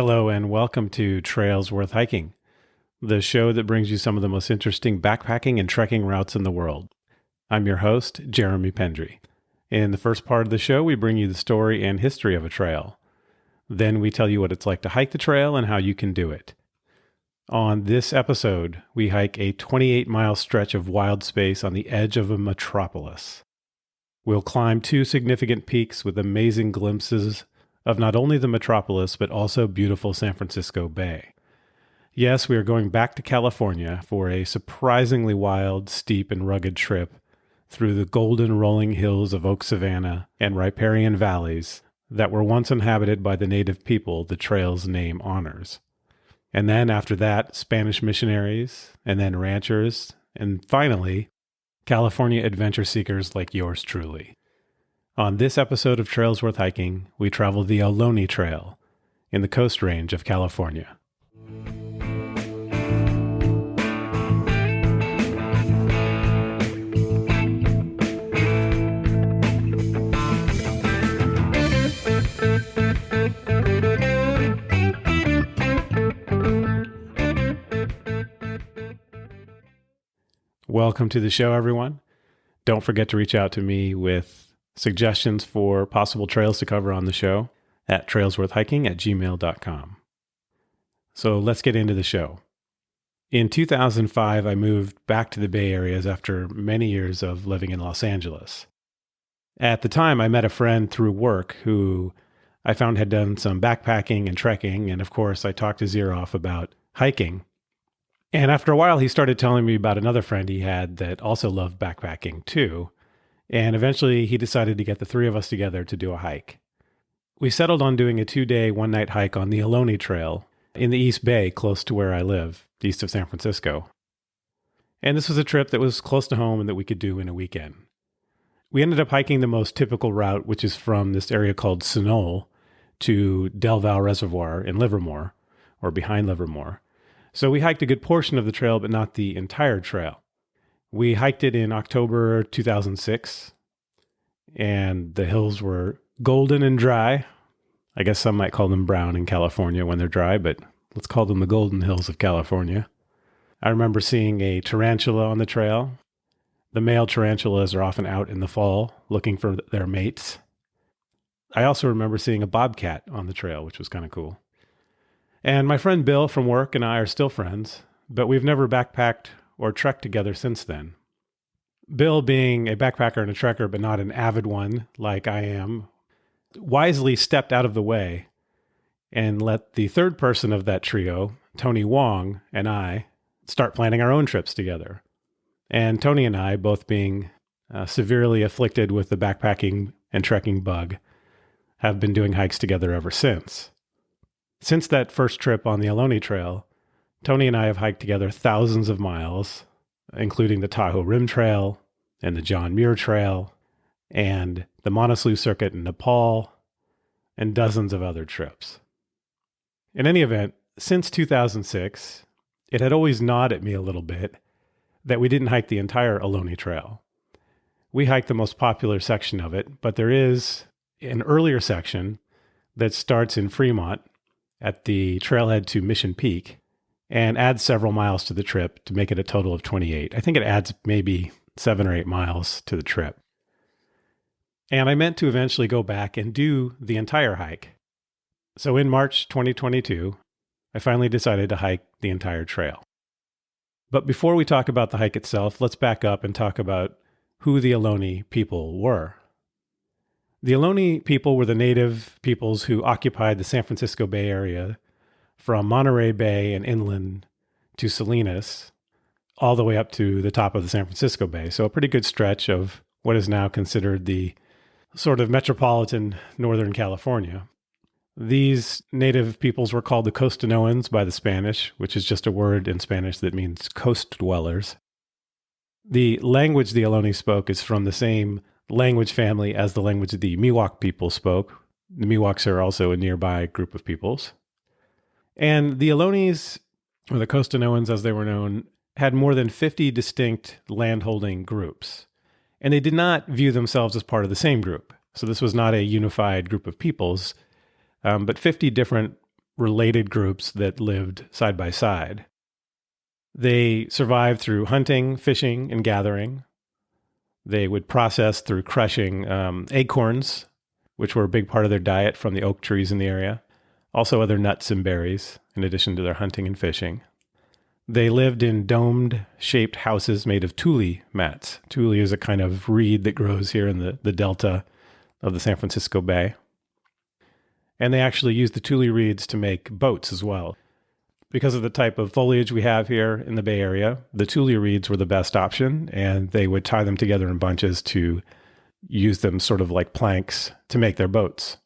Hello and welcome to Trails Worth Hiking, the show that brings you some of the most interesting backpacking and trekking routes in the world. I'm your host, Jeremy Pendry. In the first part of the show, we bring you the story and history of a trail. Then we tell you what it's like to hike the trail and how you can do it. On this episode, we hike a 28-mile stretch of wild space on the edge of a metropolis. We'll climb two significant peaks with amazing glimpses of not only the metropolis, but also beautiful San Francisco Bay. Yes, we are going back to California for a surprisingly wild, steep, and rugged trip through the golden rolling hills of Oak Savanna and riparian valleys that were once inhabited by the native people the trail's name honors. And then after that, Spanish missionaries, and then ranchers, and finally, California adventure seekers like yours truly. On this episode of Trails Worth Hiking, we travel the Ohlone Trail in the Coast Range of California. Welcome to the show, everyone. Don't forget to reach out to me with suggestions for possible trails to cover on the show at trailsworthhiking@gmail.com. So let's get into the show. In 2005, I moved back to the Bay Areas after many years of living in Los Angeles. At the time, I met a friend through work who I found had done some backpacking and trekking, and of course, I talked his ear off about hiking. And after a while, he started telling me about another friend he had that also loved backpacking too. And eventually he decided to get the three of us together to do a hike. We settled on doing a 2-day, 1-night hike on the Ohlone Trail in the East Bay, close to where I live, east of San Francisco. And this was a trip that was close to home and that we could do in a weekend. We ended up hiking the most typical route, which is from this area called Sunol to Del Val Reservoir in Livermore, or behind Livermore. So we hiked a good portion of the trail, but not the entire trail. We hiked it in October 2006, and the hills were golden and dry. I guess some might call them brown in California when they're dry, but let's call them the golden hills of California. I remember seeing a tarantula on the trail. The male tarantulas are often out in the fall looking for their mates. I also remember seeing a bobcat on the trail, which was kind of cool. And my friend Bill from work and I are still friends, but we've never backpacked or trekked together since then. Bill, being a backpacker and a trekker, but not an avid one like I am, wisely stepped out of the way and let the third person of that trio, Tony Wong, and I start planning our own trips together. And Tony and I, both being severely afflicted with the backpacking and trekking bug, have been doing hikes together ever since. Since that first trip on the Ohlone Trail, Tony and I have hiked together thousands of miles, including the Tahoe Rim Trail and the John Muir Trail and the Manaslu Circuit in Nepal and dozens of other trips. In any event, since 2006, it had always gnawed at me a little bit that we didn't hike the entire Ohlone Trail. We hiked the most popular section of it, but there is an earlier section that starts in Fremont at the trailhead to Mission Peak and adds several miles to the trip to make it a total of 28. I think it adds maybe 7 or 8 miles to the trip. And I meant to eventually go back and do the entire hike. So in March 2022, I finally decided to hike the entire trail. But before we talk about the hike itself, let's back up and talk about who the Ohlone people were. The Ohlone people were the native peoples who occupied the San Francisco Bay Area from Monterey Bay and inland to Salinas, all the way up to the top of the San Francisco Bay. So a pretty good stretch of what is now considered the sort of metropolitan Northern California. These native peoples were called the Costanoans by the Spanish, which is just a word in Spanish that means coast dwellers. The language the Ohlone spoke is from the same language family as the language the Miwok people spoke. The Miwoks are also a nearby group of peoples. And the Ohlones, or the Costanoans as they were known, had more than 50 distinct landholding groups. And they did not view themselves as part of the same group. So this was not a unified group of peoples, but 50 different related groups that lived side by side. They survived through hunting, fishing, and gathering. They would process through crushing acorns, which were a big part of their diet from the oak trees in the area. Also other nuts and berries, in addition to their hunting and fishing. They lived in domed-shaped houses made of tule mats. Tule is a kind of reed that grows here in the delta of the San Francisco Bay. And they actually used the tule reeds to make boats as well. Because of the type of foliage we have here in the Bay Area, the tule reeds were the best option, and they would tie them together in bunches to use them sort of like planks to make their boats.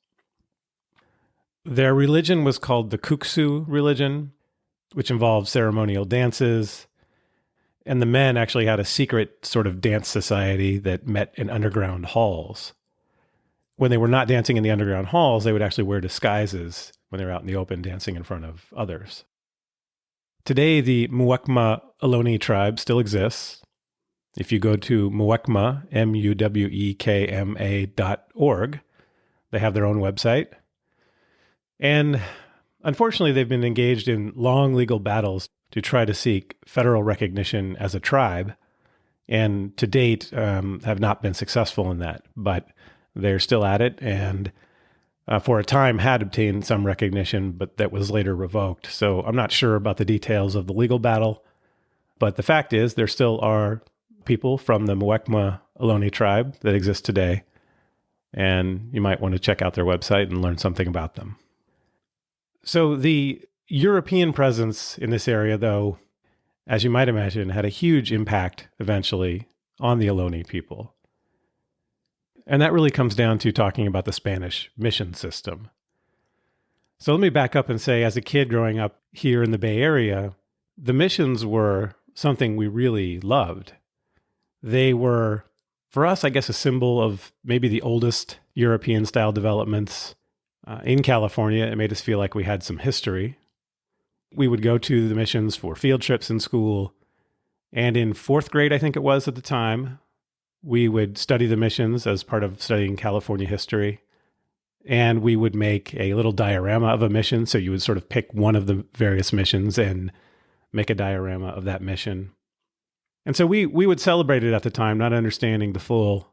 Their religion was called the Kuksu religion, which involved ceremonial dances. And the men actually had a secret sort of dance society that met in underground halls. When they were not dancing in the underground halls, they would actually wear disguises when they were out in the open dancing in front of others. Today, the Muwekma Ohlone tribe still exists. If you go to Muwekma, MUWEKMA.org, they have their own website. And unfortunately, they've been engaged in long legal battles to try to seek federal recognition as a tribe, and to date have not been successful in that. But they're still at it, and for a time had obtained some recognition, but that was later revoked. So I'm not sure about the details of the legal battle, but the fact is there still are people from the Muwekma Ohlone tribe that exist today, and you might want to check out their website and learn something about them. So the European presence in this area, though, as you might imagine, had a huge impact eventually on the Ohlone people. And that really comes down to talking about the Spanish mission system. So let me back up and say, as a kid growing up here in the Bay Area, the missions were something we really loved. They were, for us, I guess, a symbol of maybe the oldest European-style developments in California. It made us feel like we had some history. We would go to the missions for field trips in school. And in fourth grade, I think it was at the time, we would study the missions as part of studying California history. And we would make a little diorama of a mission. So you would sort of pick one of the various missions and make a diorama of that mission. And so we would celebrate it at the time, not understanding the full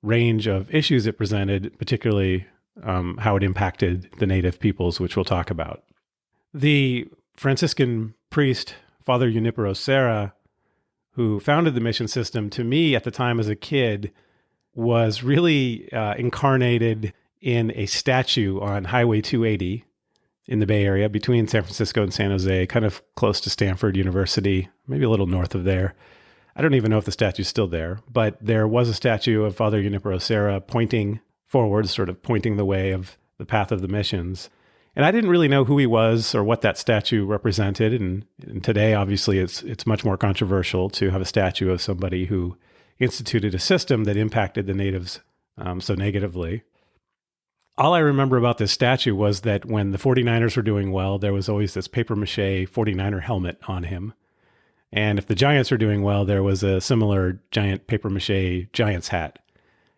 range of issues it presented, particularly how it impacted the native peoples, which we'll talk about. The Franciscan priest, Father Junipero Serra, who founded the mission system, to me at the time as a kid, was really incarnated in a statue on Highway 280 in the Bay Area between San Francisco and San Jose, kind of close to Stanford University, maybe a little north of there. I don't even know if the statue's still there, but there was a statue of Father Junipero Serra pointing forward, sort of pointing the way of the path of the missions. And I didn't really know who he was or what that statue represented. And today, obviously, it's much more controversial to have a statue of somebody who instituted a system that impacted the natives so negatively. All I remember about this statue was that when the 49ers were doing well, there was always this papier-mâché 49er helmet on him. And if the Giants were doing well, there was a similar giant papier-mâché Giants hat.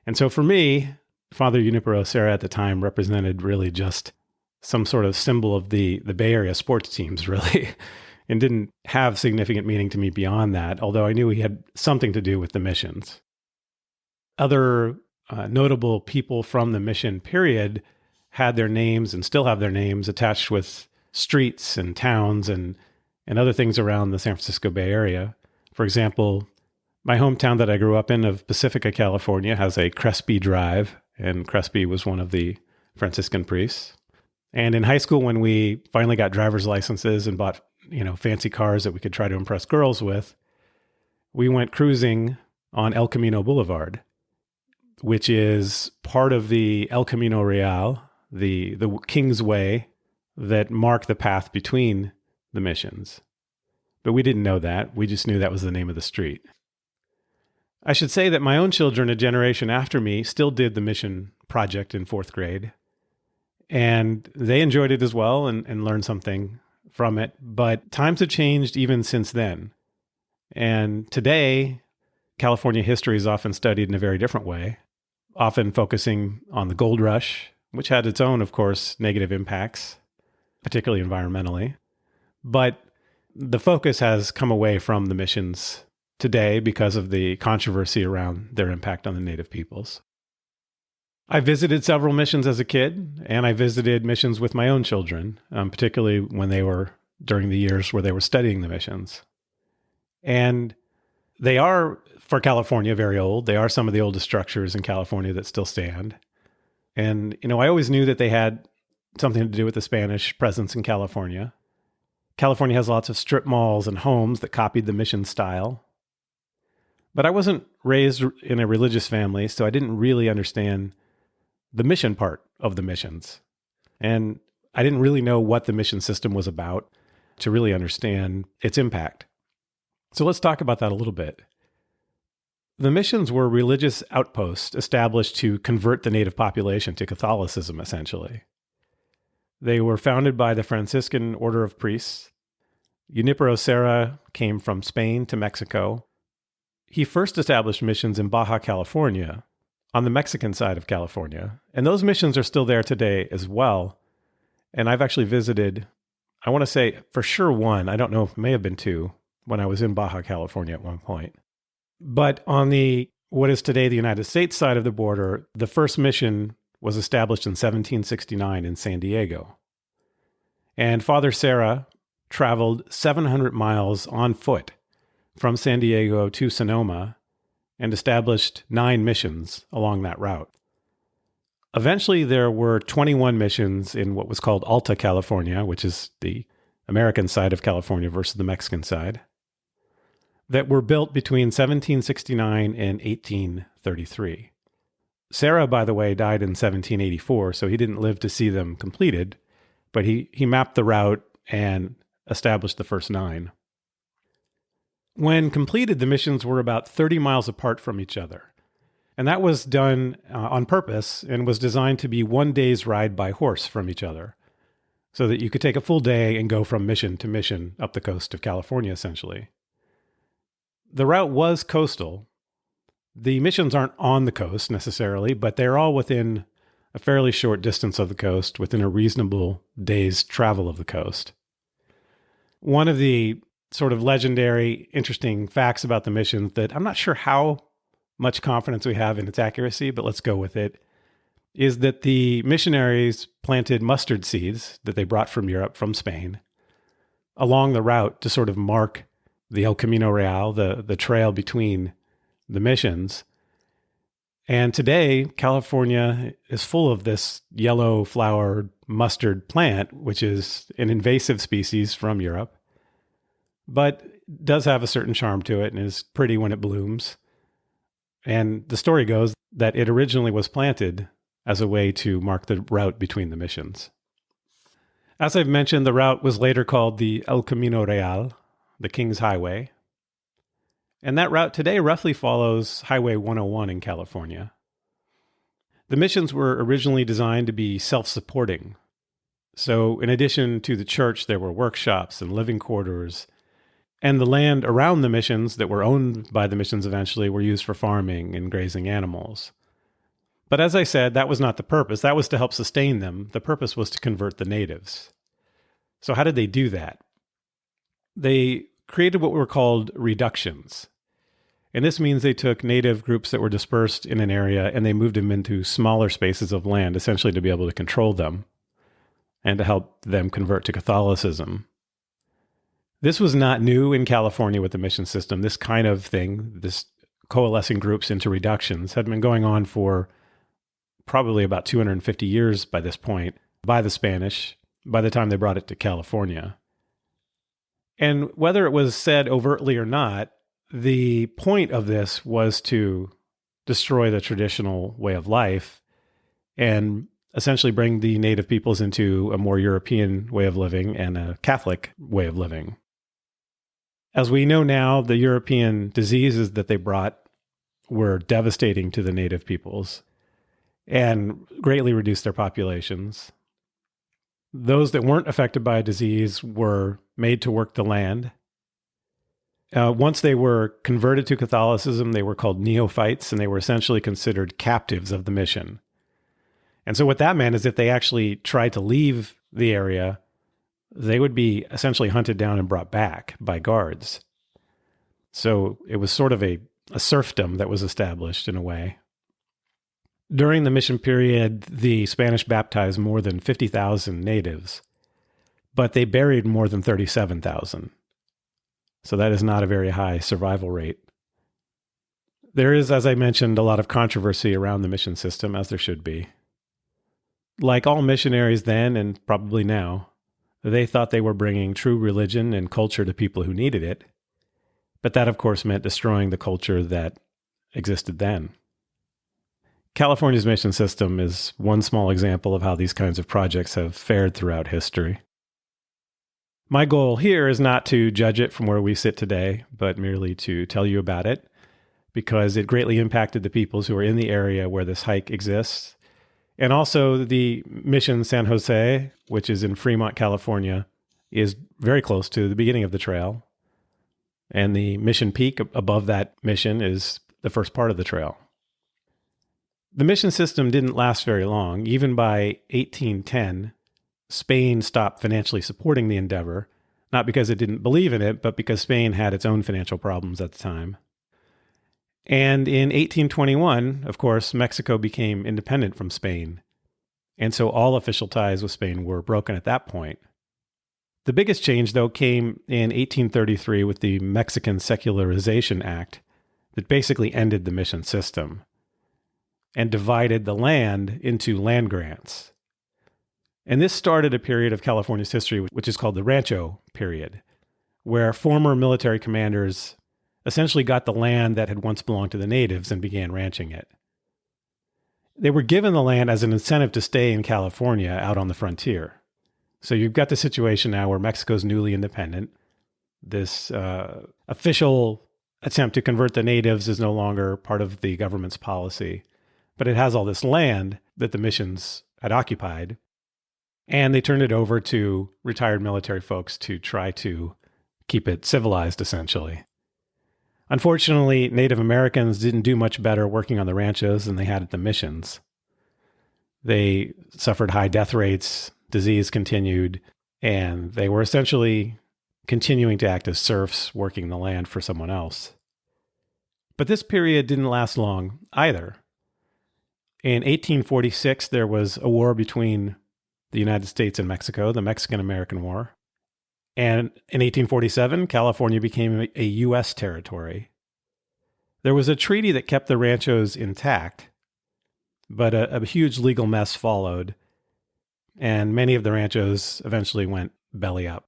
And so for me, Father Junipero Serra at the time represented really just some sort of symbol of the Bay Area sports teams, really, and didn't have significant meaning to me beyond that, although I knew he had something to do with the missions. Other notable people from the mission period had their names and still have their names attached with streets and towns and other things around the San Francisco Bay Area. For example, my hometown that I grew up in of Pacifica, California, has a Crespi Drive, and Crespi was one of the Franciscan priests. And in high school, when we finally got driver's licenses and bought, fancy cars that we could try to impress girls with, we went cruising on El Camino Boulevard, which is part of the El Camino Real, the King's Way that marked the path between the missions. But we didn't know that. We just knew that was the name of the street. I should say that my own children, a generation after me, still did the mission project in fourth grade. And they enjoyed it as well and learned something from it. But times have changed even since then. And today, California history is often studied in a very different way, often focusing on the gold rush, which had its own, of course, negative impacts. particularly environmentally. But the focus has come away from the missions today because of the controversy around their impact on the native peoples. I visited several missions as a kid, and I visited missions with my own children, particularly when they were during the years where they were studying the missions. And they are, for California, very old. They are some of the oldest structures in California that still stand. And, I always knew that they had something to do with the Spanish presence in California. California has lots of strip malls and homes that copied the mission style. But I wasn't raised in a religious family, so I didn't really understand the mission part of the missions. And I didn't really know what the mission system was about to really understand its impact. So let's talk about that a little bit. The missions were religious outposts established to convert the native population to Catholicism, essentially. They were founded by the Franciscan Order of Priests. Junipero Serra came from Spain to Mexico. He first established missions in Baja California, on the Mexican side of California. And those missions are still there today as well. And I've actually visited, I want to say for sure one, I don't know if it may have been two, when I was in Baja California at one point. But on the, what is today the United States side of the border, the first mission was established in 1769 in San Diego. And Father Serra traveled 700 miles on foot from San Diego to Sonoma and established 9 missions along that route. Eventually, there were 21 missions in what was called Alta California, which is the American side of California versus the Mexican side, that were built between 1769 and 1833. Serra, by the way, died in 1784, so he didn't live to see them completed, but he mapped the route and established the first 9. When completed, the missions were about 30 miles apart from each other. And that was done on purpose and was designed to be one day's ride by horse from each other, so that you could take a full day and go from mission to mission up the coast of California, essentially. The route was coastal. The missions aren't on the coast necessarily, but they're all within a fairly short distance of the coast, within a reasonable day's travel of the coast. One of the sort of legendary, interesting facts about the missions that I'm not sure how much confidence we have in its accuracy, but let's go with it, is that the missionaries planted mustard seeds that they brought from Europe, from Spain, along the route to sort of mark the El Camino Real, the trail between the missions. And today, California is full of this yellow flowered mustard plant, which is an invasive species from Europe, but does have a certain charm to it and is pretty when it blooms. And the story goes that it originally was planted as a way to mark the route between the missions. As I've mentioned, the route was later called the El Camino Real, the King's Highway. And that route today roughly follows Highway 101 in California. The missions were originally designed to be self-supporting. So in addition to the church, there were workshops and living quarters. And the land around the missions that were owned by the missions eventually were used for farming and grazing animals. But as I said, that was not the purpose. That was to help sustain them. The purpose was to convert the natives. So how did they do that? They created what were called reductions. And this means they took native groups that were dispersed in an area and they moved them into smaller spaces of land, essentially to be able to control them and to help them convert to Catholicism. This was not new in California with the mission system. This kind of thing, this coalescing groups into reductions, had been going on for probably about 250 years by this point, by the Spanish, by the time they brought it to California. And whether it was said overtly or not, the point of this was to destroy the traditional way of life and essentially bring the native peoples into a more European way of living and a Catholic way of living. As we know now, the European diseases that they brought were devastating to the native peoples and greatly reduced their populations. Those that weren't affected by a disease were made to work the land. Once they were converted to Catholicism, they were called neophytes, and they were essentially considered captives of the mission. And so what that meant is if they actually tried to leave the area, they would be essentially hunted down and brought back by guards. So it was sort of a serfdom that was established in a way. During the mission period, the Spanish baptized more than 50,000 natives, but they buried more than 37,000. So that is not a very high survival rate. There is, as I mentioned, a lot of controversy around the mission system, as there should be. Like all missionaries then, and probably now, they thought they were bringing true religion and culture to people who needed it. But that, of course, meant destroying the culture that existed then. California's mission system is one small example of how these kinds of projects have fared throughout history. My goal here is not to judge it from where we sit today, but merely to tell you about it, because it greatly impacted the peoples who are in the area where this hike exists. And also the Mission San Jose, which is in Fremont, California, is very close to the beginning of the trail. And the mission peak above that mission is the first part of the trail. The mission system didn't last very long. Even by 1810, Spain stopped financially supporting the endeavor, not because it didn't believe in it, but because Spain had its own financial problems at the time. And in 1821, of course, Mexico became independent from Spain. And so all official ties with Spain were broken at that point. The biggest change, though, came in 1833 with the Mexican Secularization Act that basically ended the mission system and divided the land into land grants. And this started a period of California's history, which is called the Rancho period, where former military commanders essentially got the land that had once belonged to the natives and began ranching it. They were given the land as an incentive to stay in California out on the frontier. So you've got the situation now where Mexico's newly independent. This official attempt to convert the natives is no longer part of the government's policy, but it has all this land that the missions had occupied, and they turned it over to retired military folks to try to keep it civilized, essentially. Unfortunately, Native Americans didn't do much better working on the ranchos than they had at the missions. They suffered high death rates, disease continued, and they were essentially continuing to act as serfs working the land for someone else. But this period didn't last long either. In 1846, there was a war between the United States and Mexico, the Mexican-American War. And in 1847, California became a U.S. territory. There was a treaty that kept the ranchos intact, but a huge legal mess followed, and many of the ranchos eventually went belly up.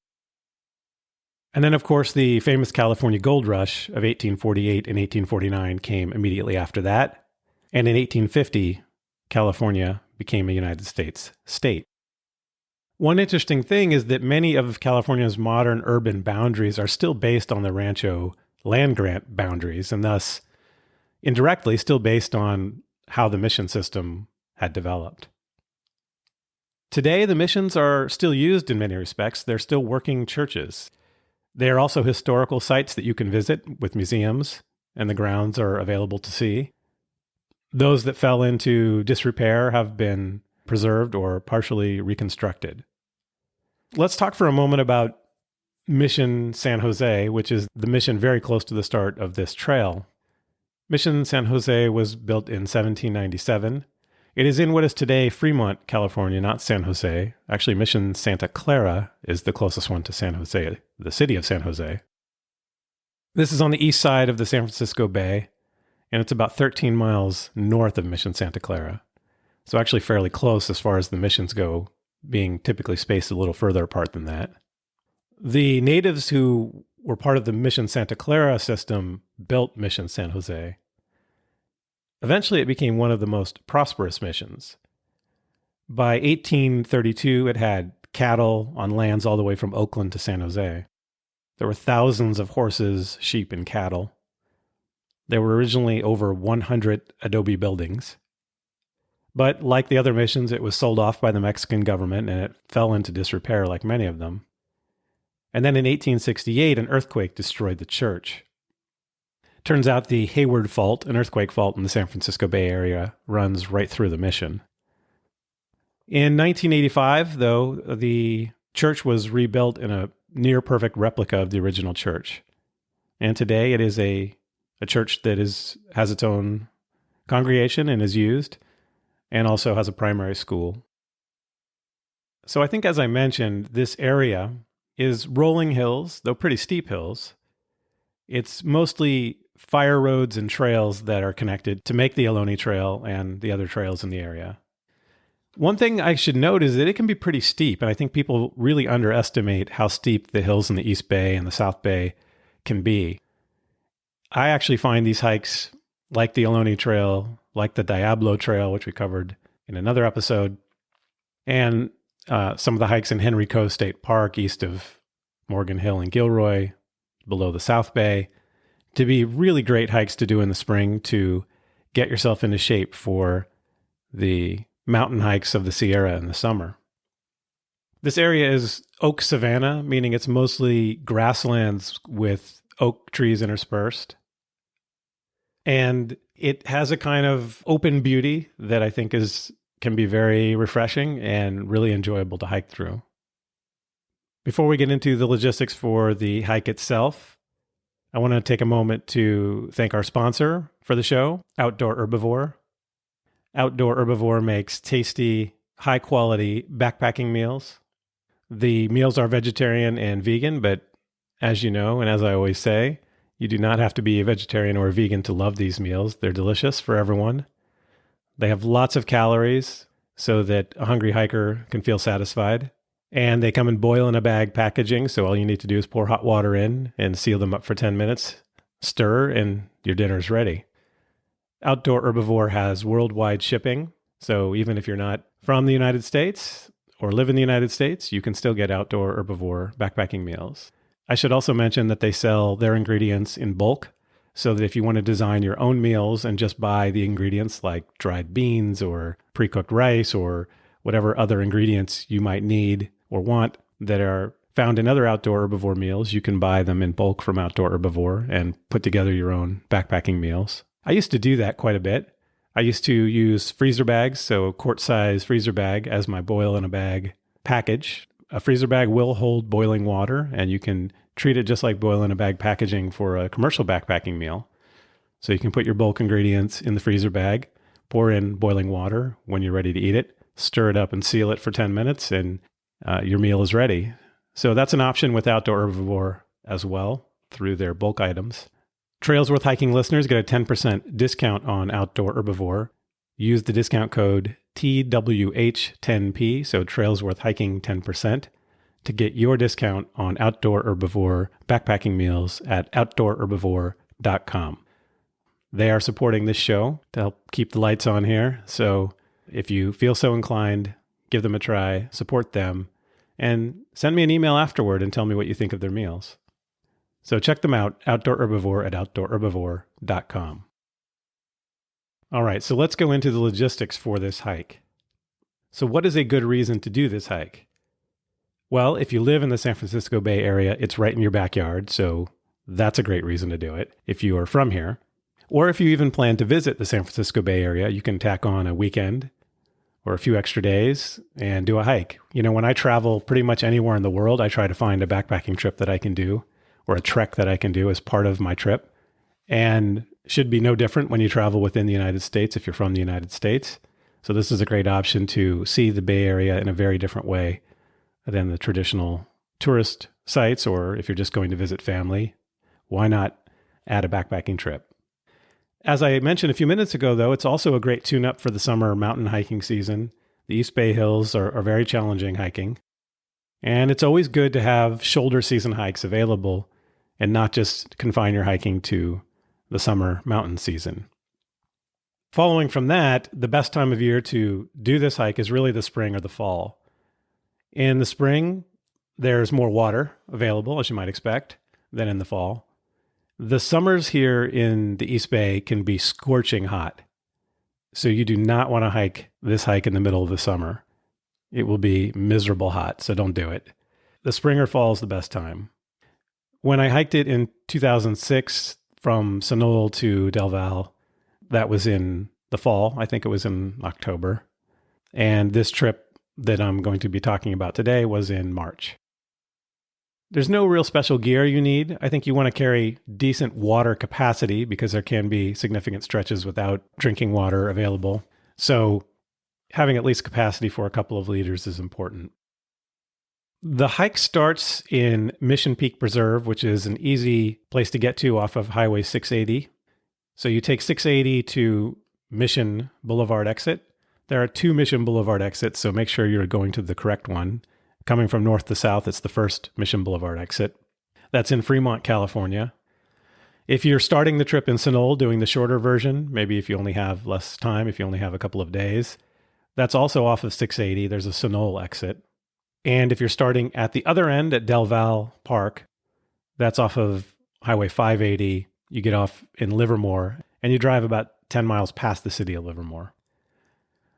And then, of course, the famous California Gold Rush of 1848 and 1849 came immediately after that, and in 1850, California became a United States state. One interesting thing is that many of California's modern urban boundaries are still based on the rancho land grant boundaries, and thus indirectly still based on how the mission system had developed. Today, the missions are still used in many respects. They're still working churches. They are also historical sites that you can visit with museums, and the grounds are available to see. Those that fell into disrepair have been preserved or partially reconstructed. Let's talk for a moment about Mission San Jose, which is the mission very close to the start of this trail. Mission San Jose was built in 1797. It is in what is today Fremont, California, not San Jose. Actually, Mission Santa Clara is the closest one to San Jose, the city of San Jose. This is on the east side of the San Francisco Bay, and it's about 13 miles north of Mission Santa Clara. So actually fairly close as far as the missions go, being typically spaced a little further apart than that. The natives who were part of the Mission Santa Clara system built Mission San Jose. Eventually, it became one of the most prosperous missions. By 1832, it had cattle on lands all the way from Oakland to San Jose. There were thousands of horses, sheep, and cattle. There were originally over 100 adobe buildings. But like the other missions, it was sold off by the Mexican government and it fell into disrepair like many of them. And then in 1868, an earthquake destroyed the church. Turns out the Hayward Fault, an earthquake fault in the San Francisco Bay Area, runs right through the mission. In 1985, though, the church was rebuilt in a near perfect replica of the original church. And today it is a church that has its own congregation and is used, and also has a primary school. So I think, as I mentioned, this area is rolling hills, though pretty steep hills. It's mostly fire roads and trails that are connected to make the Ohlone Trail and the other trails in the area. One thing I should note is that it can be pretty steep, and I think people really underestimate how steep the hills in the East Bay and the South Bay can be. I actually find these hikes, like the Ohlone Trail, like the Diablo Trail, which we covered in another episode, and some of the hikes in Henrico State Park, east of Morgan Hill and Gilroy, below the South Bay, to be really great hikes to do in the spring to get yourself into shape for the mountain hikes of the Sierra in the summer. This area is oak savanna, meaning it's mostly grasslands with oak trees interspersed. And it has a kind of open beauty that I think can be very refreshing and really enjoyable to hike through. Before we get into the logistics for the hike itself, I want to take a moment to thank our sponsor for the show, Outdoor Herbivore. Outdoor Herbivore makes tasty, high-quality backpacking meals. The meals are vegetarian and vegan, but as you know, and as I always say, you do not have to be a vegetarian or a vegan to love these meals. They're delicious for everyone. They have lots of calories so that a hungry hiker can feel satisfied. And they come in boil-in-a-bag packaging, so all you need to do is pour hot water in and seal them up for 10 minutes, stir, and your dinner's ready. Outdoor Herbivore has worldwide shipping, so even if you're not from the United States or live in the United States, you can still get Outdoor Herbivore backpacking meals. I should also mention that they sell their ingredients in bulk, so that if you want to design your own meals and just buy the ingredients like dried beans or pre-cooked rice or whatever other ingredients you might need or want that are found in other Outdoor Herbivore meals, you can buy them in bulk from Outdoor Herbivore and put together your own backpacking meals. I used to do that quite a bit. I used to use freezer bags, so a quart-size freezer bag as my boil-in-a-bag package. A freezer bag will hold boiling water, and you can treat it just like boil-in-a-bag packaging for a commercial backpacking meal. So you can put your bulk ingredients in the freezer bag, pour in boiling water when you're ready to eat it, stir it up and seal it for 10 minutes, and your meal is ready. So that's an option with Outdoor Herbivore as well through their bulk items. Trails Worth Hiking listeners get a 10% discount on Outdoor Herbivore. Use the discount code TWH10P, so Trails Worth Hiking 10%, to get your discount on Outdoor Herbivore backpacking meals at outdoorherbivore.com. They are supporting this show to help keep the lights on here, so if you feel so inclined, give them a try, support them, and send me an email afterward and tell me what you think of their meals. So check them out, Outdoor Herbivore at outdoorherbivore.com. All right, so let's go into the logistics for this hike. So what is a good reason to do this hike? Well, if you live in the San Francisco Bay Area, it's right in your backyard, so that's a great reason to do it if you are from here. Or if you even plan to visit the San Francisco Bay Area, you can tack on a weekend or a few extra days and do a hike. You know, when I travel pretty much anywhere in the world, I try to find a backpacking trip that I can do or a trek that I can do as part of my trip. And should be no different when you travel within the United States if you're from the United States. So this is a great option to see the Bay Area in a very different way than the traditional tourist sites, or if you're just going to visit family, why not add a backpacking trip? As I mentioned a few minutes ago, though, it's also a great tune-up for the summer mountain hiking season. The East Bay Hills are very challenging hiking. And it's always good to have shoulder season hikes available and not just confine your hiking to the summer mountain season. Following from that, the best time of year to do this hike is really the spring or the fall. In the spring, there's more water available, as you might expect, than in the fall. The summers here in the East Bay can be scorching hot. So you do not want to hike this hike in the middle of the summer. It will be miserable hot, so don't do it. The spring or fall is the best time. When I hiked it in 2006 from Sunol to Del Val, that was in the fall. I think it was in October. And this trip that I'm going to be talking about today was in March. There's no real special gear you need. I think you want to carry decent water capacity because there can be significant stretches without drinking water available. So having at least capacity for a couple of liters is important. The hike starts in Mission Peak Preserve, which is an easy place to get to off of Highway 680. So you take 680 to Mission Boulevard exit. There are 2 Mission Boulevard exits, so make sure you're going to the correct one. Coming from north to south, it's the first Mission Boulevard exit. That's in Fremont, California. If you're starting the trip in Sunol, doing the shorter version, maybe if you only have less time, if you only have a couple of days, that's also off of 680. There's a Sunol exit. And if you're starting at the other end at Del Val Park, that's off of Highway 580. You get off in Livermore, and you drive about 10 miles past the city of Livermore.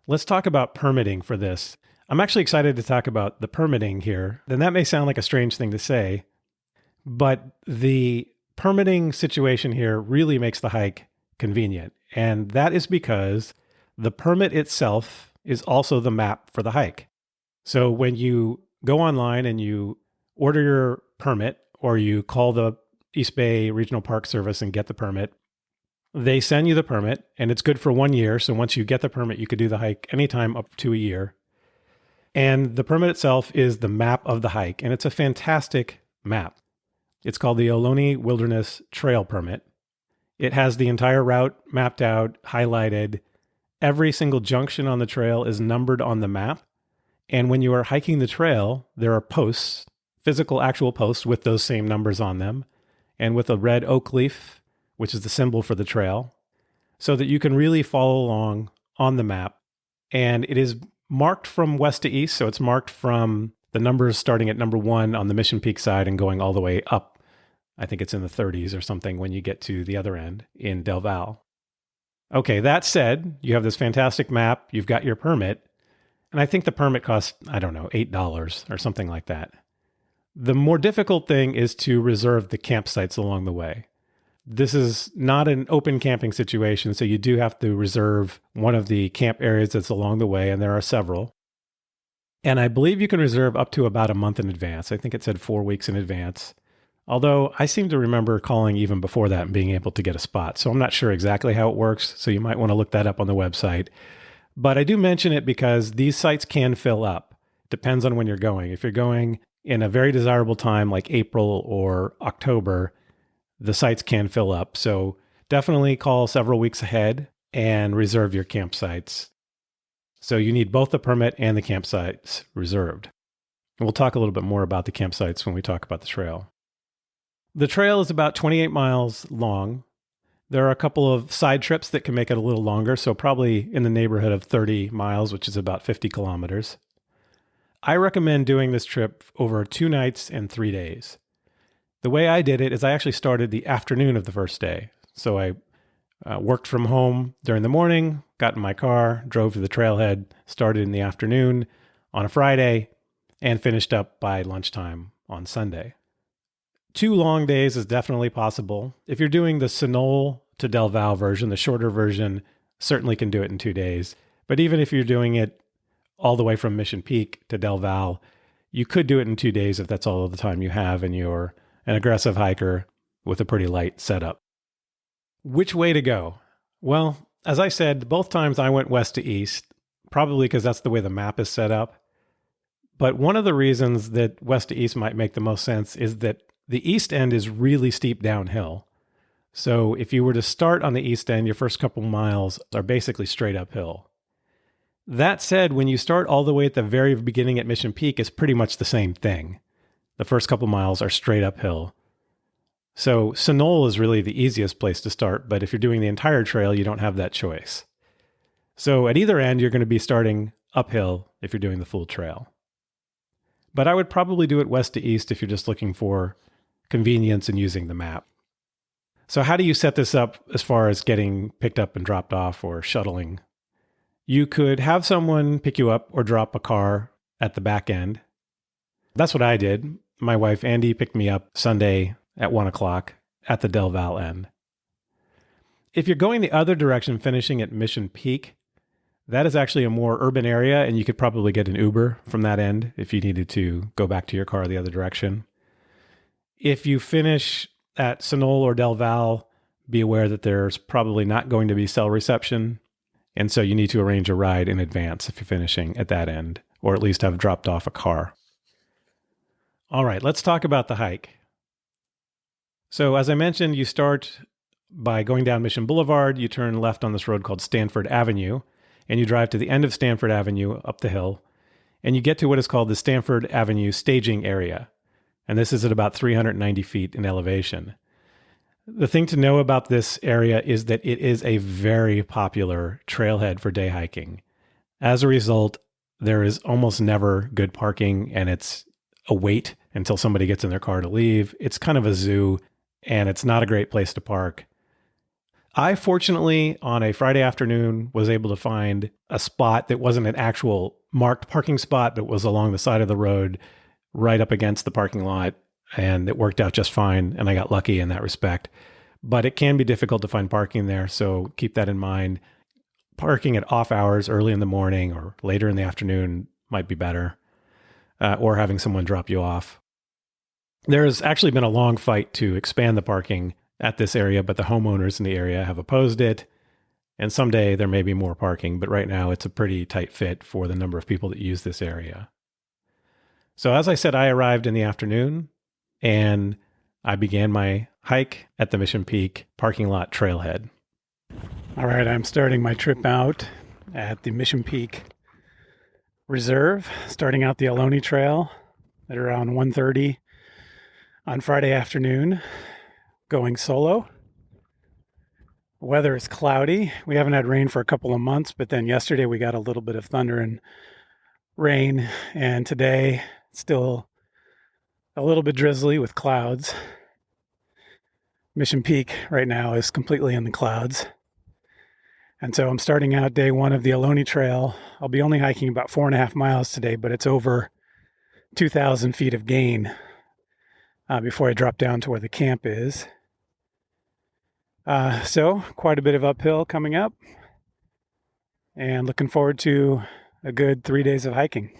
Let's talk about permitting for this. I'm actually excited to talk about the permitting here. And that may sound like a strange thing to say, but the permitting situation here really makes the hike convenient. And that is because the permit itself is also the map for the hike. So when you go online and you order your permit, or you call the East Bay Regional Park Service and get the permit, they send you the permit, and it's good for 1 year. So once you get the permit, you could do the hike anytime up to a year. And the permit itself is the map of the hike, and it's a fantastic map. It's called the Ohlone Wilderness Trail Permit. It has the entire route mapped out, highlighted. Every single junction on the trail is numbered on the map. And when you are hiking the trail, there are posts, physical actual posts with those same numbers on them, and with a red oak leaf, which is the symbol for the trail, so that you can really follow along on the map. And it is marked from west to east, so it's marked from the numbers starting at number 1 on the Mission Peak side and going all the way up. I think it's in the 30s or something when you get to the other end in Del Val. Okay, that said, you have this fantastic map, you've got your permit, and I think the permit costs, $8 or something like that. The more difficult thing is to reserve the campsites along the way. This is not an open camping situation, so you do have to reserve one of the camp areas that's along the way, and there are several. And I believe you can reserve up to about a month in advance. I think it said 4 weeks in advance. Although I seem to remember calling even before that and being able to get a spot. So I'm not sure exactly how it works, so you might want to look that up on the website. But I do mention it because these sites can fill up. Depends on when you're going. If you're going in a very desirable time like April or October, the sites can fill up. So definitely call several weeks ahead and reserve your campsites. So you need both the permit and the campsites reserved. And we'll talk a little bit more about the campsites when we talk about the trail. The trail is about 28 miles long. There are a couple of side trips that can make it a little longer, so probably in the neighborhood of 30 miles, which is about 50 kilometers. I recommend doing this trip over 2 nights and 3 days. The way I did it is I actually started the afternoon of the first day. So I worked from home during the morning, got in my car, drove to the trailhead, started in the afternoon on a Friday, and finished up by lunchtime on Sunday. 2 long days is definitely possible. If you're doing the Sunol to Del Val version, the shorter version certainly can do it in 2 days. But even if you're doing it all the way from Mission Peak to Del Val, you could do it in 2 days if that's all of the time you have and you're an aggressive hiker with a pretty light setup. Which way to go? Well, as I said, both times I went west to east, probably because that's the way the map is set up. But one of the reasons that west to east might make the most sense is that the east end is really steep downhill. So if you were to start on the east end, your first couple miles are basically straight uphill. That said, when you start all the way at the very beginning at Mission Peak, it's pretty much the same thing. The first couple miles are straight uphill. So Sunol is really the easiest place to start, but if you're doing the entire trail, you don't have that choice. So at either end, you're going to be starting uphill if you're doing the full trail. But I would probably do it west to east if you're just looking for convenience and using the map. So how do you set this up as far as getting picked up and dropped off or shuttling? You could have someone pick you up or drop a car at the back end. That's what I did. My wife, Andy, picked me up Sunday at 1 o'clock at the Del Val end. If you're going the other direction, finishing at Mission Peak, That is actually a more urban area, and you could probably get an Uber from that end if you needed to go back to your car the other direction. If you finish at Sunol or Del Val, be aware that there's probably not going to be cell reception, and so you need to arrange a ride in advance if you're finishing at that end, or at least have dropped off a car. All right, let's talk about the hike. So as I mentioned, you start by going down Mission Boulevard, you turn left on this road called Stanford Avenue, and you drive to the end of Stanford Avenue up the hill, and you get to what is called the Stanford Avenue staging area. And this is at about 390 feet in elevation. The thing to know about this area is that it is a very popular trailhead for day hiking. As a result, there is almost never good parking, and it's a wait until somebody gets in their car to leave. It's kind of a zoo, and it's not a great place to park. I, fortunately, on a Friday afternoon, was able to find a spot that wasn't an actual marked parking spot, but was along the side of the road, right up against the parking lot, and it worked out just fine, and I got lucky in that respect. But it can be difficult to find parking there, so keep that in mind. Parking at off hours, early in the morning or later in the afternoon might be better, or having someone drop you off. There has actually been a long fight to expand the parking at this area, but the homeowners in the area have opposed it. And someday there may be more parking, but right now it's a pretty tight fit for the number of people that use this area. So as I said, I arrived in the afternoon and I began my hike at the Mission Peak parking lot trailhead. All right, I'm starting my trip out at the Mission Peak Reserve, starting out the Ohlone Trail at around 1:30 on Friday afternoon. Going solo. Weather is cloudy. We haven't had rain for a couple of months, but then yesterday we got a little bit of thunder and rain, and today still a little bit drizzly with clouds. Mission Peak right now is completely in the clouds. And so I'm starting out day one of the Ohlone Trail. I'll be only hiking about 4.5 miles today, but it's over 2,000 feet of gain before I drop down to where the camp is. So quite a bit of uphill coming up, and looking forward to a good 3 days of hiking.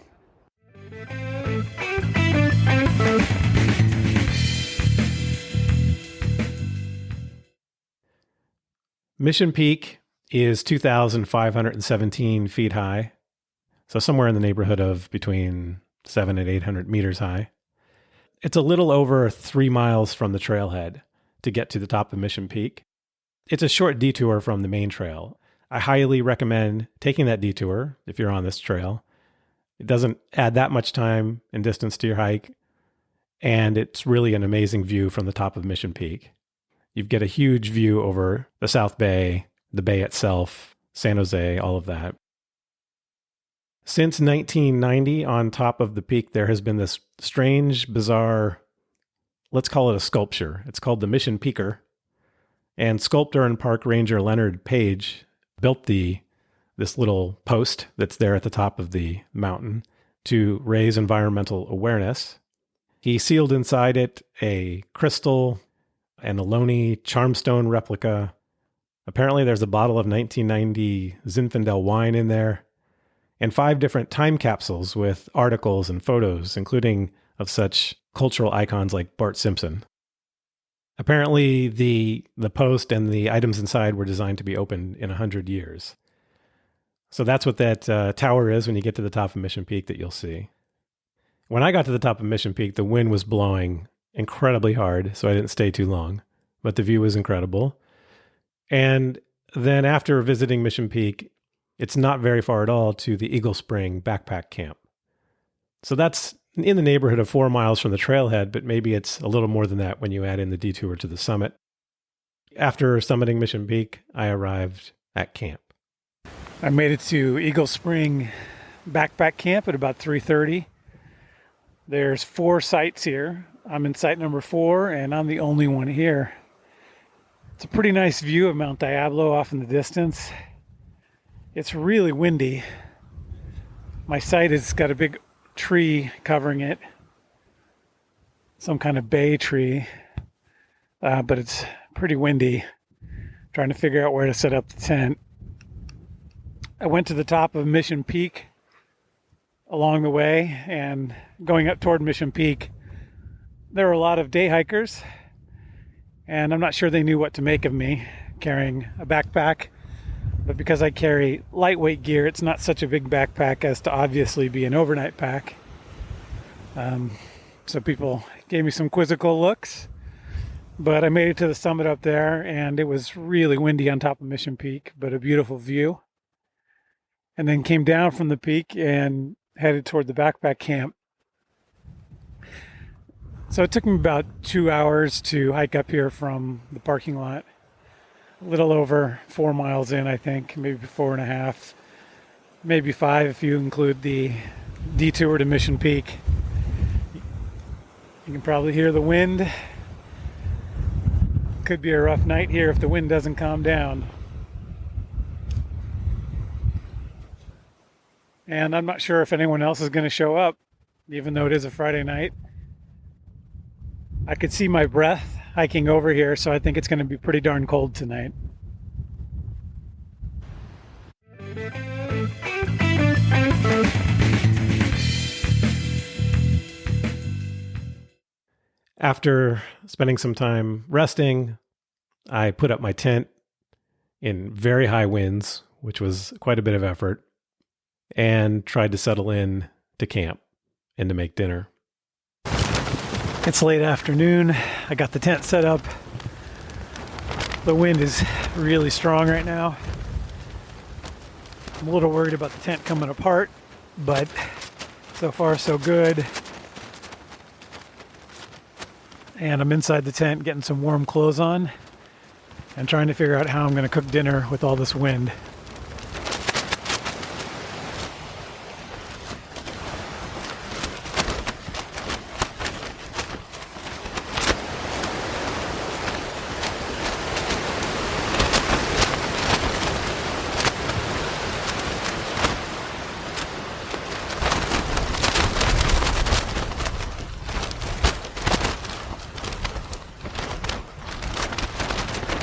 Mission Peak is 2,517 feet high, so somewhere in the neighborhood of between 700 and 800 meters high. It's a little over 3 miles from the trailhead to get to the top of Mission Peak. It's a short detour from the main trail. I highly recommend taking that detour if you're on this trail. It doesn't add that much time and distance to your hike, and it's really an amazing view from the top of Mission Peak. You get a huge view over the South Bay, the bay itself, San Jose, all of that. Since 1990, on top of the peak, there has been this strange, bizarre, let's call it a sculpture. It's called the Mission Peaker. And sculptor and park ranger Leonard Page built this little post that's there at the top of the mountain to raise environmental awareness. He sealed inside it a crystal and Ohlone charmstone replica. Apparently there's a bottle of 1990 Zinfandel wine in there, and 5 different time capsules with articles and photos, including of such cultural icons like Bart Simpson. Apparently, the post and the items inside were designed to be opened in 100 years. So that's what that tower is when you get to the top of Mission Peak that you'll see. When I got to the top of Mission Peak, the wind was blowing incredibly hard, so I didn't stay too long, but the view was incredible. And then after visiting Mission Peak, it's not very far at all to the Eagle Spring Backpack Camp. So that's in the neighborhood of 4 miles from the trailhead, but maybe it's a little more than that when you add in the detour to the summit. After summiting Mission Peak, I arrived at camp. I made it to Eagle Spring Backpack Camp at about 3:30. There's 4 sites here. I'm in site number 4, and I'm the only one here. It's a pretty nice view of Mount Diablo off in the distance. It's really windy. My site has got a big tree covering it, some kind of bay tree, but it's pretty windy. Trying to figure out where to set up the tent. I went to the top of Mission Peak along the way, and going up toward Mission Peak, there were a lot of day hikers, and I'm not sure they knew what to make of me carrying a backpack. But because I carry lightweight gear, it's not such a big backpack as to obviously be an overnight pack. So people gave me some quizzical looks. But I made it to the summit up there, and it was really windy on top of Mission Peak, but a beautiful view. And then came down from the peak and headed toward the backpack camp. So it took me about 2 hours to hike up here from the parking lot. A little over 4 miles in, I think, maybe 4.5, maybe 5 if you include the detour to Mission Peak. You can probably hear the wind. Could be a rough night here if the wind doesn't calm down. And I'm not sure if anyone else is going to show up, even though it is a Friday night. I could see my breath hiking over here, so I think it's going to be pretty darn cold tonight. After spending some time resting, I put up my tent in very high winds, which was quite a bit of effort, and tried to settle in to camp and to make dinner. It's late afternoon. I got the tent set up. The wind is really strong right now. I'm a little worried about the tent coming apart, but so far so good. And I'm inside the tent getting some warm clothes on and trying to figure out how I'm going to cook dinner with all this wind.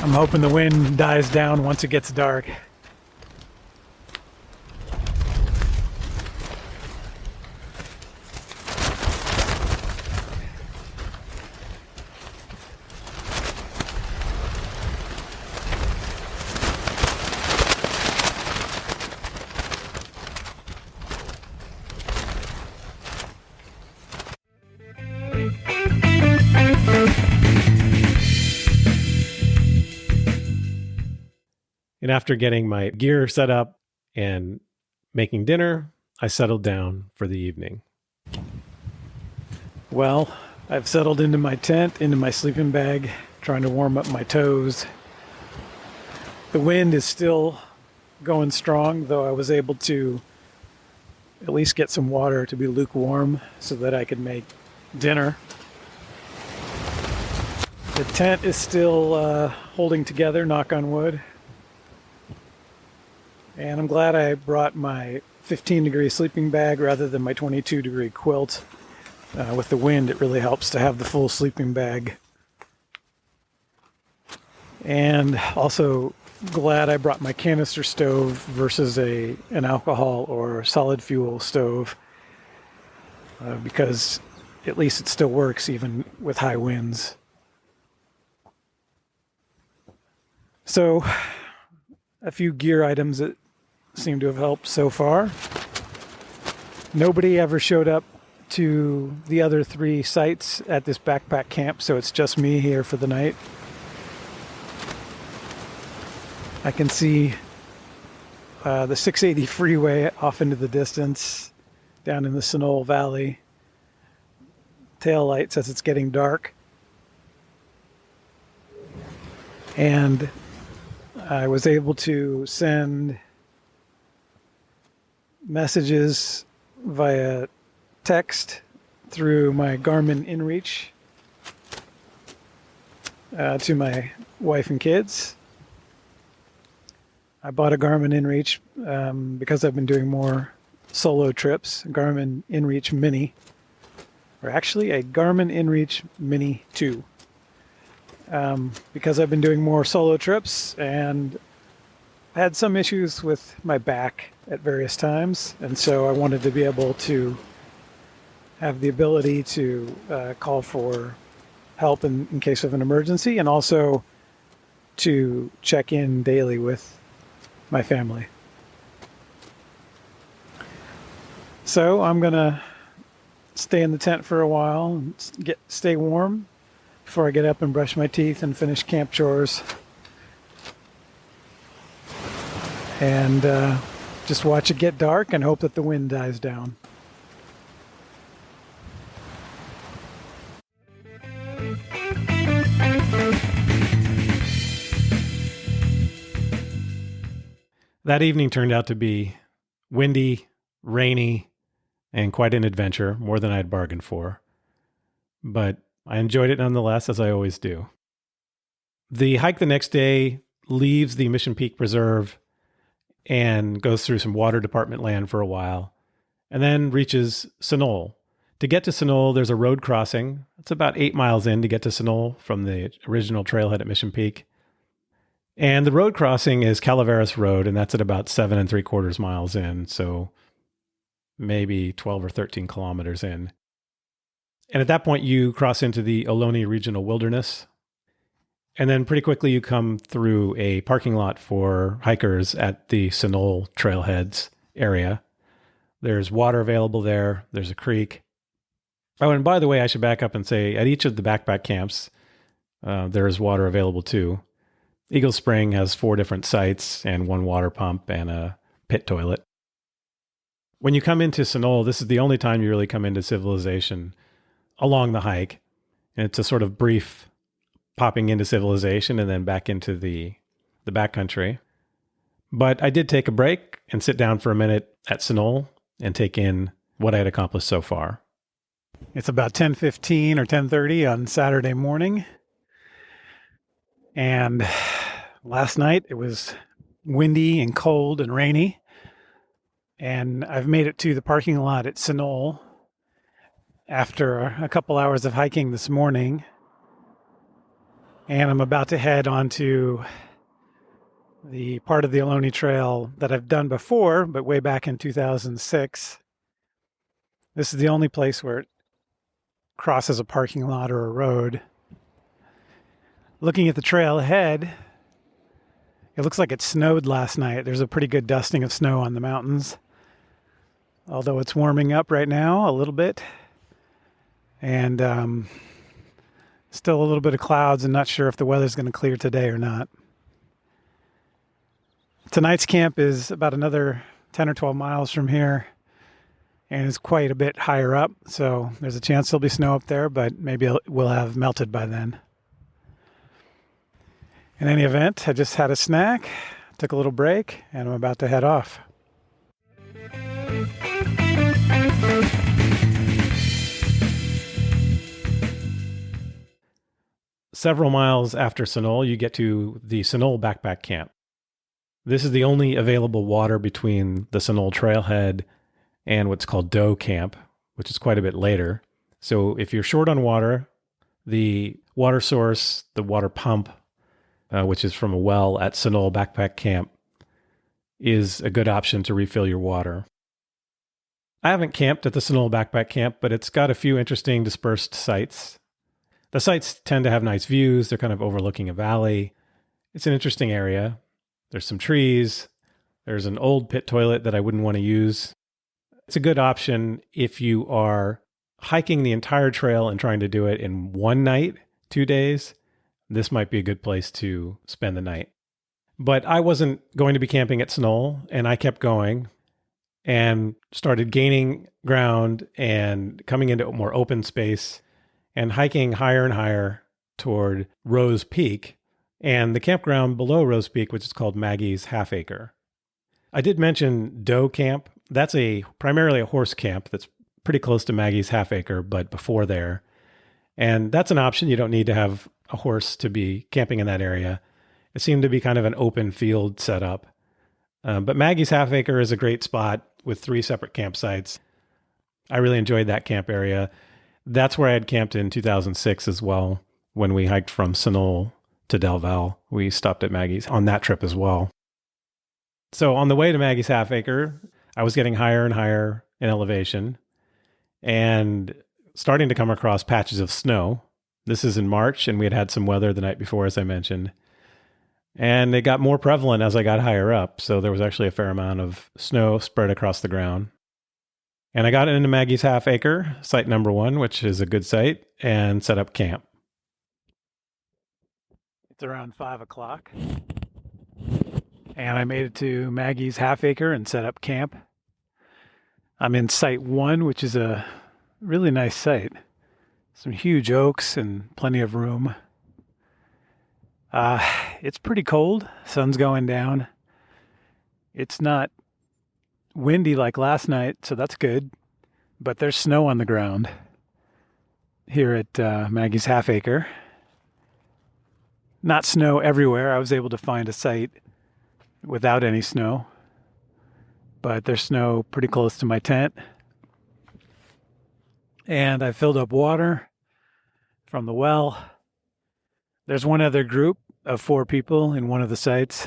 I'm hoping the wind dies down once it gets dark. And after getting my gear set up and making dinner, I settled down for the evening. Well, I've settled into my tent, into my sleeping bag, trying to warm up my toes. The wind is still going strong, though I was able to at least get some water to be lukewarm so that I could make dinner. The tent is still holding together, knock on wood. And I'm glad I brought my 15-degree sleeping bag rather than my 22-degree quilt. With the wind, it really helps to have the full sleeping bag. And also glad I brought my canister stove versus an alcohol or solid fuel stove, because at least it still works even with high winds. So, a few gear items that seem to have helped so far. Nobody ever showed up to the other 3 sites at this backpack camp, so it's just me here for the night. I can see the 680 freeway off into the distance down in the Sunol Valley. Tail light says it's getting dark. And I was able to send messages via text through my Garmin InReach to my wife and kids. I bought a Garmin InReach because I've been doing more solo trips. Garmin InReach Mini, or actually a Garmin InReach Mini 2. Because I've been doing more solo trips and had some issues with my back at various times, and so I wanted to be able to have the ability to call for help in case of an emergency, and also to check in daily with my family. So I'm gonna stay in the tent for a while and stay warm before I get up and brush my teeth and finish camp chores, and just watch it get dark and hope that the wind dies down. That evening turned out to be windy, rainy, and quite an adventure, more than I had bargained for. But I enjoyed it nonetheless, as I always do. The hike the next day leaves the Mission Peak Preserve and goes through some water department land for a while, and then reaches Sunol. To get to Sunol, there's a road crossing. It's about 8 miles in to get to Sunol from the original trailhead at Mission Peak. And the road crossing is Calaveras Road, and that's at about 7 3/4 miles in, so maybe 12 or 13 kilometers in. And at that point, you cross into the Ohlone Regional Wilderness, and then pretty quickly you come through a parking lot for hikers at the Ohlone Trailheads area. There's water available there. There's a creek. Oh, and by the way, I should back up and say at each of the backpack camps, there is water available too. Eagle Spring has 4 different sites and 1 water pump and a pit toilet. When you come into Sunol, this is the only time you really come into civilization along the hike. And it's a sort of brief popping into civilization and then back into the backcountry. But I did take a break and sit down for a minute at Sunol and take in what I had accomplished so far. It's about 10:15 or 10:30 on Saturday morning. And last night it was windy and cold and rainy. And I've made it to the parking lot at Sunol after a couple hours of hiking this morning. And I'm about to head onto the part of the Ohlone Trail that I've done before, but way back in 2006. This is the only place where it crosses a parking lot or a road. Looking at the trail ahead, it looks like it snowed last night. There's a pretty good dusting of snow on the mountains, although it's warming up right now a little bit. And still a little bit of clouds, and not sure if the weather's going to clear today or not. Tonight's camp is about another 10 or 12 miles from here, and it's quite a bit higher up, so there's a chance there'll be snow up there, but maybe it will have melted by then. In any event, I just had a snack, took a little break, and I'm about to head off. Several miles after Sunol, you get to the Sunol Backpack Camp. This is the only available water between the Sunol Trailhead and what's called Doe Camp, which is quite a bit later. So if you're short on water, the water source, the water pump, which is from a well at Sunol Backpack Camp, is a good option to refill your water. I haven't camped at the Sunol Backpack Camp, but it's got a few interesting dispersed sites. The sites tend to have nice views. They're kind of overlooking a valley. It's an interesting area. There's some trees. There's an old pit toilet that I wouldn't want to use. It's a good option if you are hiking the entire trail and trying to do it in one night, 2 days. This might be a good place to spend the night. But I wasn't going to be camping at Sunol, and I kept going and started gaining ground and coming into more open space and hiking higher and higher toward Rose Peak and the campground below Rose Peak, which is called Maggie's Half Acre. I did mention Doe Camp. That's primarily a horse camp that's pretty close to Maggie's Half Acre, but before there. And that's an option. You don't need to have a horse to be camping in that area. It seemed to be kind of an open field setup. But Maggie's Half Acre is a great spot with 3 separate campsites. I really enjoyed that camp area. That's where I had camped in 2006 as well. When we hiked from Sunol to Del Val, we stopped at Maggie's on that trip as well. So on the way to Maggie's Half Acre, I was getting higher and higher in elevation and starting to come across patches of snow. This is in March, and we had had some weather the night before, as I mentioned. And it got more prevalent as I got higher up. So there was actually a fair amount of snow spread across the ground. And I got into Maggie's Half Acre, site number 1, which is a good site, and set up camp. It's around 5 o'clock. And I made it to Maggie's Half Acre and set up camp. I'm in site 1, which is a really nice site. Some huge oaks and plenty of room. It's pretty cold. Sun's going down. It's not windy like last night, so that's good. But there's snow on the ground here at Maggie's Half Acre. Not snow everywhere. I was able to find a site without any snow, but there's snow pretty close to my tent. And I filled up water from the well. There's one other group of 4 people in one of the sites.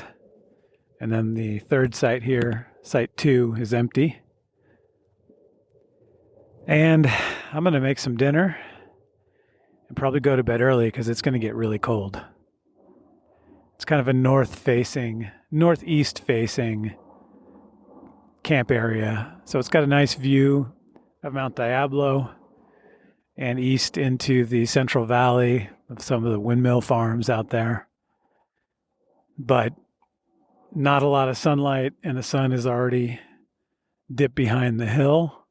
And then the third site here, site 2, is empty. And I'm going to make some dinner and probably go to bed early because it's going to get really cold. It's kind of a northeast facing camp area. So it's got a nice view of Mount Diablo and east into the Central Valley of some of the windmill farms out there. But not a lot of sunlight, and the sun is already dipped behind the hill.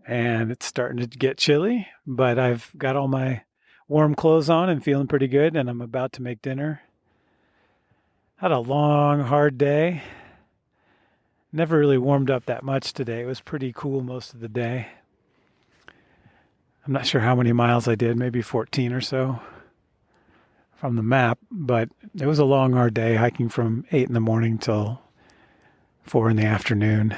And it's starting to get chilly, but I've got all my warm clothes on and feeling pretty good, and I'm about to make dinner. Had a long, hard day. Never really warmed up that much today. It was pretty cool most of the day. I'm not sure how many miles I did, maybe 14 or so from the map, but it was a long, hard day, hiking from 8 in the morning till 4 in the afternoon.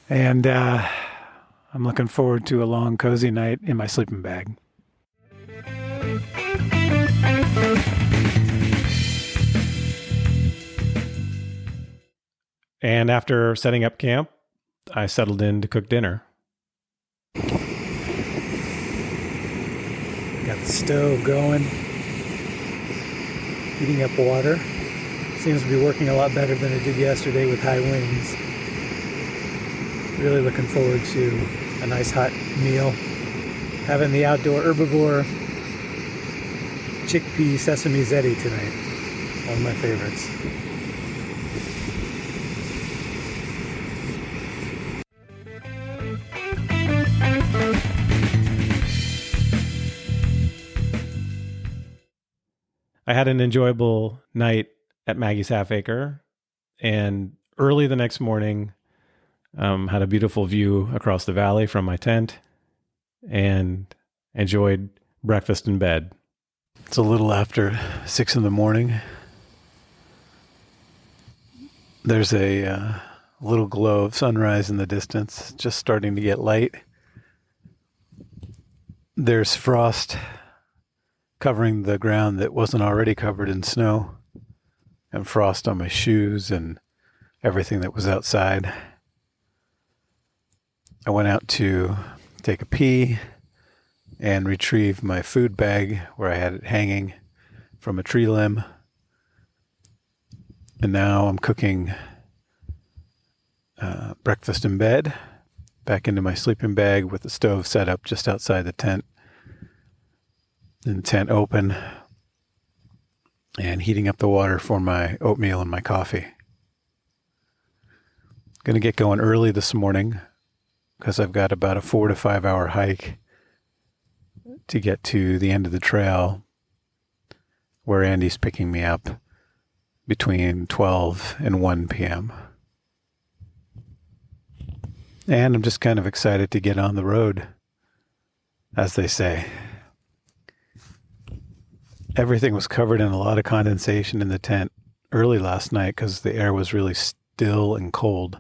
And I'm looking forward to a long, cozy night in my sleeping bag. And after setting up camp, I settled in to cook dinner. Got the stove going, heating up water. Seems to be working a lot better than it did yesterday with high winds. Really looking forward to a nice hot meal. Having the outdoor herbivore chickpea sesame ziti tonight. One of my favorites. I had an enjoyable night at Maggie's Half Acre, and early the next morning, had a beautiful view across the valley from my tent, and enjoyed breakfast in bed. It's a little after 6 in the morning. There's a little glow of sunrise in the distance, just starting to get light. There's frost covering the ground that wasn't already covered in snow, and frost on my shoes and everything that was outside. I went out to take a pee and retrieve my food bag where I had it hanging from a tree limb. And now I'm cooking breakfast in bed, back into my sleeping bag with the stove set up just outside the tent. And the tent open, and heating up the water for my oatmeal and my coffee. Going to get going early this morning because I've got about a 4 to 5 hour hike to get to the end of the trail where Andy's picking me up between 12 and 1 p.m. And I'm just kind of excited to get on the road, as they say. Everything was covered in a lot of condensation in the tent early last night because the air was really still and cold.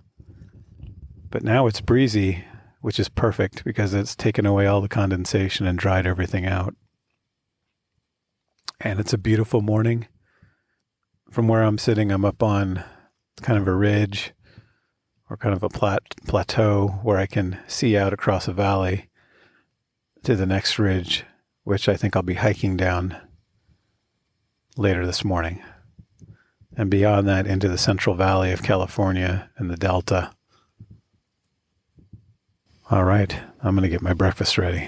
But now it's breezy, which is perfect because it's taken away all the condensation and dried everything out. And it's a beautiful morning. From where I'm sitting, I'm up on kind of a ridge or kind of a plateau where I can see out across a valley to the next ridge, which I think I'll be hiking down later this morning. And beyond that, into the Central Valley of California and the Delta. All right, I'm going to get my breakfast ready.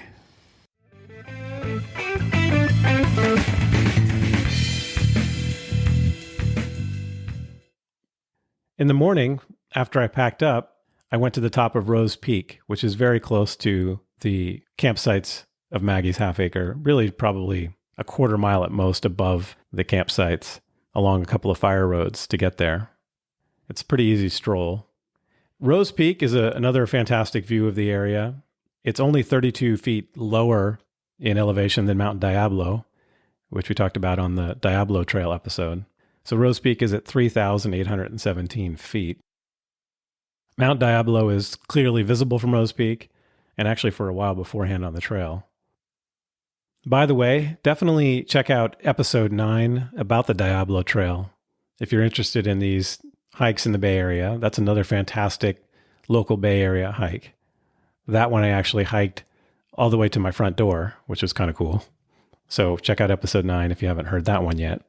In the morning, after I packed up, I went to the top of Rose Peak, which is very close to the campsites of Maggie's Half Acre, really probably a quarter mile at most above the campsites, along a couple of fire roads to get there. It's a pretty easy stroll. Rose Peak is another fantastic view of the area. It's only 32 feet lower in elevation than Mount Diablo, which we talked about on the Diablo Trail episode. So Rose Peak is at 3,817 feet. Mount Diablo is clearly visible from Rose Peak, and actually for a while beforehand on the trail. By the way, definitely check out episode 9 about the Diablo Trail. If you're interested in these hikes in the Bay Area, that's another fantastic local Bay Area hike. That one I actually hiked all the way to my front door, which was kind of cool. So check out episode 9 if you haven't heard that one yet.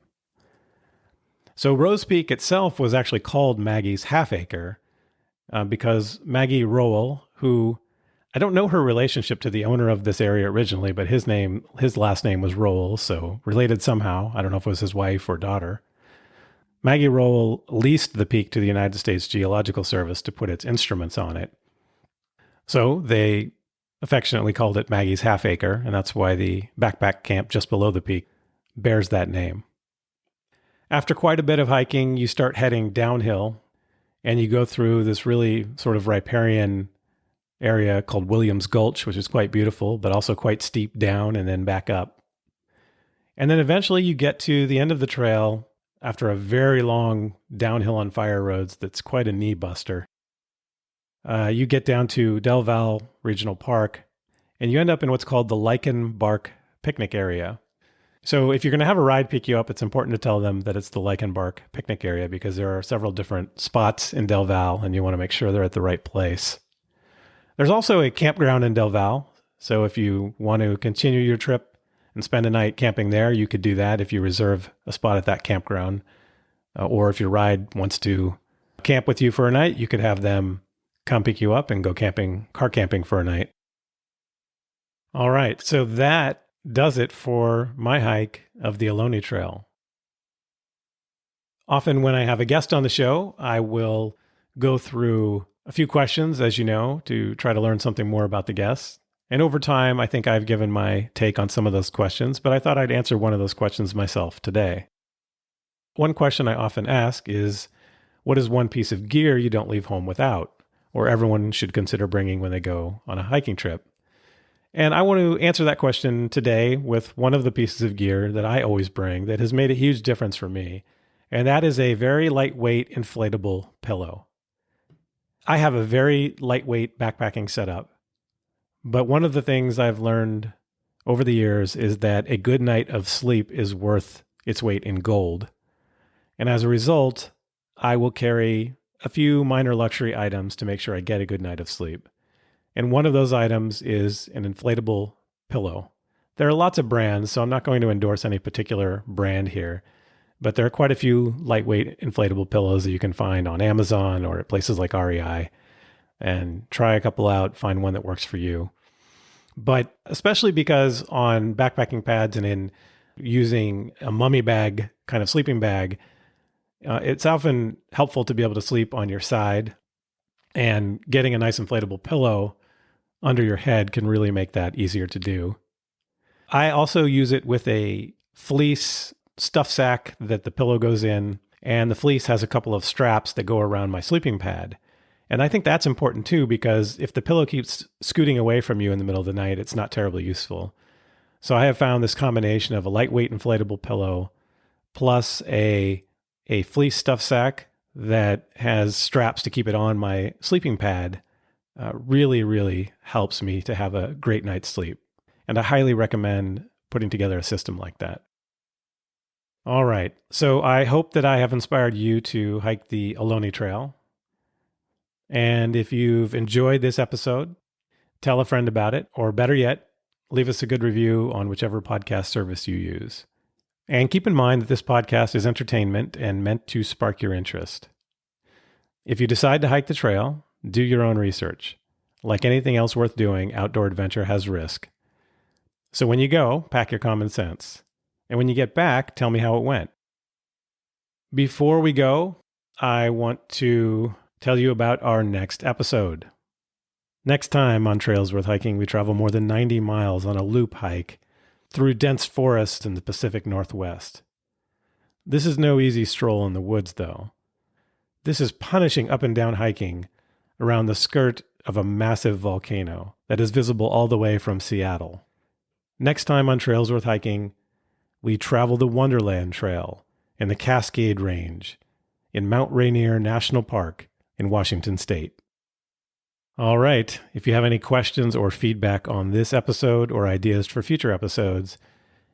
So Rose Peak itself was actually called Maggie's Half Acre because Maggie Rowell, who I don't know her relationship to the owner of this area originally, but his last name was Rowell, so related somehow. I don't know if it was his wife or daughter. Maggie Rowell leased the peak to the United States Geological Service to put its instruments on it. So they affectionately called it Maggie's Half Acre, and that's why the backpack camp just below the peak bears that name. After quite a bit of hiking, you start heading downhill, and you go through this really sort of riparian area called Williams Gulch, which is quite beautiful, but also quite steep down and then back up. And then eventually you get to the end of the trail after a very long downhill on fire roads that's quite a knee buster. You get down to Del Val Regional Park, and you end up in what's called the Lichen Bark Picnic Area. So if you're going to have a ride pick you up, it's important to tell them that it's the Lichen Bark Picnic Area because there are several different spots in Del Val, and you want to make sure they're at the right place. There's also a campground in Del Val, so if you want to continue your trip and spend a night camping there, you could do that if you reserve a spot at that campground. Or if your ride wants to camp with you for a night, you could have them come pick you up and go car camping for a night. All right, so that does it for my hike of the Ohlone Trail. Often when I have a guest on the show, I will go through a few questions, as you know, to try to learn something more about the guests. And over time, I think I've given my take on some of those questions, but I thought I'd answer one of those questions myself today. One question I often ask is, what is one piece of gear you don't leave home without, or everyone should consider bringing when they go on a hiking trip? And I want to answer that question today with one of the pieces of gear that I always bring that has made a huge difference for me, and that is a very lightweight inflatable pillow. I have a very lightweight backpacking setup, but one of the things I've learned over the years is that a good night of sleep is worth its weight in gold. And as a result, I will carry a few minor luxury items to make sure I get a good night of sleep. And one of those items is an inflatable pillow. There are lots of brands, so I'm not going to endorse any particular brand here, but there are quite a few lightweight inflatable pillows that you can find on Amazon or at places like REI, and try a couple out, find one that works for you. But especially because on backpacking pads and in using a mummy bag, kind of sleeping bag, it's often helpful to be able to sleep on your side, and getting a nice inflatable pillow under your head can really make that easier to do. I also use it with a fleece stuff sack that the pillow goes in, and the fleece has a couple of straps that go around my sleeping pad. And I think that's important too, because if the pillow keeps scooting away from you in the middle of the night, it's not terribly useful. So I have found this combination of a lightweight inflatable pillow plus a fleece stuff sack that has straps to keep it on my sleeping pad really, really helps me to have a great night's sleep. And I highly recommend putting together a system like that. All right. So I hope that I have inspired you to hike the Ohlone Trail. And if you've enjoyed this episode, tell a friend about it, or better yet, leave us a good review on whichever podcast service you use. And keep in mind that this podcast is entertainment and meant to spark your interest. If you decide to hike the trail, do your own research. Like anything else worth doing, outdoor adventure has risk. So when you go, pack your common sense. And when you get back, tell me how it went. Before we go, I want to tell you about our next episode. Next time on Trails Worth Hiking, we travel more than 90 miles on a loop hike through dense forests in the Pacific Northwest. This is no easy stroll in the woods, though. This is punishing up and down hiking around the skirt of a massive volcano that is visible all the way from Seattle. Next time on Trails Worth Hiking, we travel the Wonderland Trail in the Cascade Range in Mount Rainier National Park in Washington State. All right, if you have any questions or feedback on this episode or ideas for future episodes,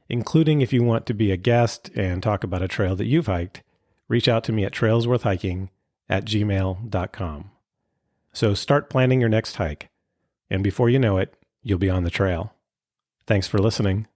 including if you want to be a guest and talk about a trail that you've hiked, reach out to me at trailsworthhiking@gmail.com. So start planning your next hike, and before you know it, you'll be on the trail. Thanks for listening.